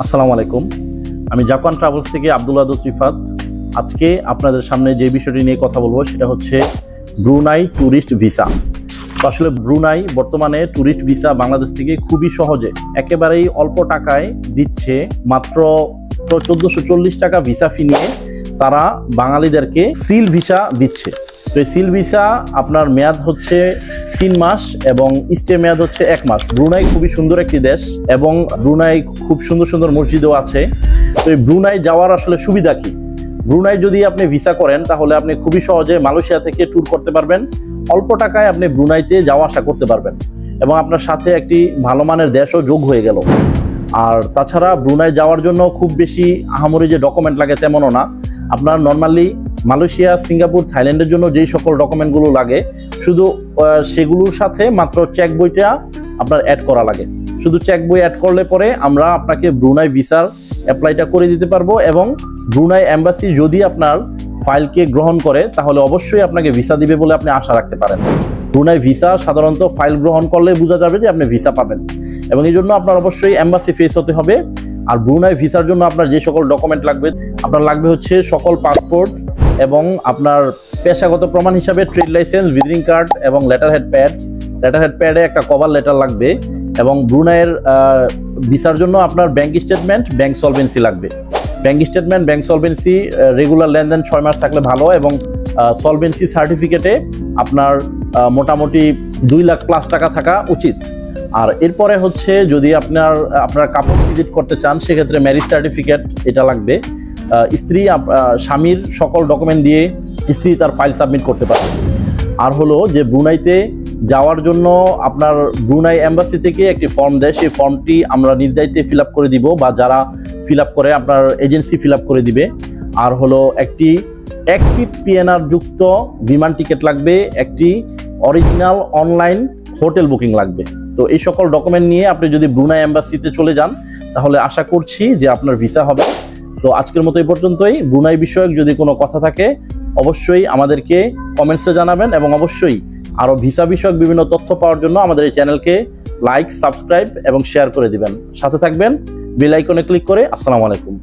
আসসালামু আলাইকুম। আমি জাকওয়ান ট্রাভেলস থেকে আব্দুল ওয়াদুদ রিফাত। আজকে আপনাদের সামনে যে বিষয়টি নিয়ে কথা বলবো সেটা হচ্ছে ব্রুনাই ট্যুরিস্ট ভিসা। তো আসলে ব্রুনাই বর্তমানে ট্যুরিস্ট ভিসা বাংলাদেশ থেকে খুবই সহজে একেবারেই অল্প টাকায় দিচ্ছে। মাত্র 1440 টাকা ভিসা ফি নিয়ে তারা বাঙালিদেরকে সিল ভিসা দিচ্ছে। তো এই সিল ভিসা আপনার মেয়াদ হচ্ছে 3 মাস এবং স্টে মেয়াদ হচ্ছে 1 মাস। ব্রুনাই খুবই সুন্দর একটি দেশ এবং ব্রুনাই খুব সুন্দর সুন্দর মসজিদও আছে। তো এই ব্রুনাই যাওয়ার আসলে সুবিধা কি? ব্রুনাই যদি আপনি ভিসা করেন তাহলে আপনি খুবই সহজে মালয়েশিয়া থেকে ট্যুর করতে পারবেন। অল্প টাকায় আপনি ব্রুনাইতে যাওয়া আসা করতে পারবেন এবং আপনার সাথে একটি ভালো মানের দেশও যোগ হয়ে গেল। আর তাছাড়া ব্রুনাই যাওয়ার জন্য খুব বেশি আহামরি যে ডকুমেন্ট লাগে তেমনও না। আপনার নর্মালি মালয়েশিয়া, সিঙ্গাপুর, থাইল্যান্ডের জন্য যেই সকল ডকুমেন্টগুলো লাগে শুধু সেগুলোর সাথে মাত্র চেক বইটা আপনার অ্যাড করা লাগে। শুধু চেক বই অ্যাড করলে পরে আমরা আপনাকে ব্রুনাই ভিসার অ্যাপ্লাইটা করে দিতে পারবো এবং ব্রুনাই এম্বাসি যদি আপনার ফাইলকে গ্রহণ করে তাহলে অবশ্যই আপনাকে ভিসা দিবে বলে আপনি আশা রাখতে পারেন। ব্রুনাই ভিসা সাধারণত ফাইল গ্রহণ করলে বোঝা যাবে যে আপনি ভিসা পাবেন এবং এই জন্য আপনার অবশ্যই এম্বাসি ফেস হতে হবে। আর ব্রুনাই ভিসার জন্য আপনার যে সকল ডকুমেন্ট লাগবে, আপনার লাগবে হচ্ছে সকল পাসপোর্ট এবং আপনার পেশাগত প্রমাণ হিসাবে ট্রেড লাইসেন্স, ভিজিটিং কার্ড এবং লেটার হেড প্যাডে একটা কভার লেটার লাগবে এবং ব্রুনাইয়ের ভিসার জন্য আপনার ব্যাংক স্টেটমেন্ট, ব্যাংক সলভেন্সি লাগবে। Bank statement, bank solvency, regular লেনদেন 6 মাস থাকলে ভালো এবং সলভেন্সি সার্টিফিকেটে আপনার মোটামুটি 2 লাখ প্লাস টাকা থাকা উচিত। আর এরপরে হচ্ছে যদি আপনার কাপল ভিজিট করতে চান সেক্ষেত্রে ম্যারেজ সার্টিফিকেট এটা লাগবে। স্ত্রী স্বামীর সকল ডকুমেন্ট দিয়ে স্ত্রী তার ফাইল সাবমিট করতে পারবে। আর হলো যে ব্রুনাইতে যাওয়ার জন্য আপনার ব্রুনাই এম্বাসি থেকে একটি ফর্ম দেয়, সেই ফর্মটি আমরা নিজ দায়িত্বে ফিল আপ করে দিব বা যারা ফিল আপ করে আপনার এজেন্সি ফিল আপ করে দিবে। আর হলো একটি অ্যাক্টিভ পিএনআর যুক্ত বিমান টিকিট লাগবে, একটি অরিজিনাল অনলাইন হোটেল বুকিং লাগবে। তো এই সকল ডকুমেন্ট নিয়ে আপনি যদি ব্রুনাই এম্বাসিতে চলে যান তাহলে আশা করছি যে আপনার ভিসা হবে। তো আজকের মতো এই পর্যন্তই। ব্রুনাই বিষয়ক যদি কোনো কথা থাকে অবশ্যই আমাদেরকে কমেন্টসে জানাবেন এবং অবশ্যই আরও ভিসা বিষয়ক বিভিন্ন তথ্য পাওয়ার জন্য আমাদের এই চ্যানেলকে লাইক, সাবস্ক্রাইব এবং শেয়ার করে দিবেন। সাথে থাকবেন বেল আইকনে ক্লিক করে। আসসালামু আলাইকুম।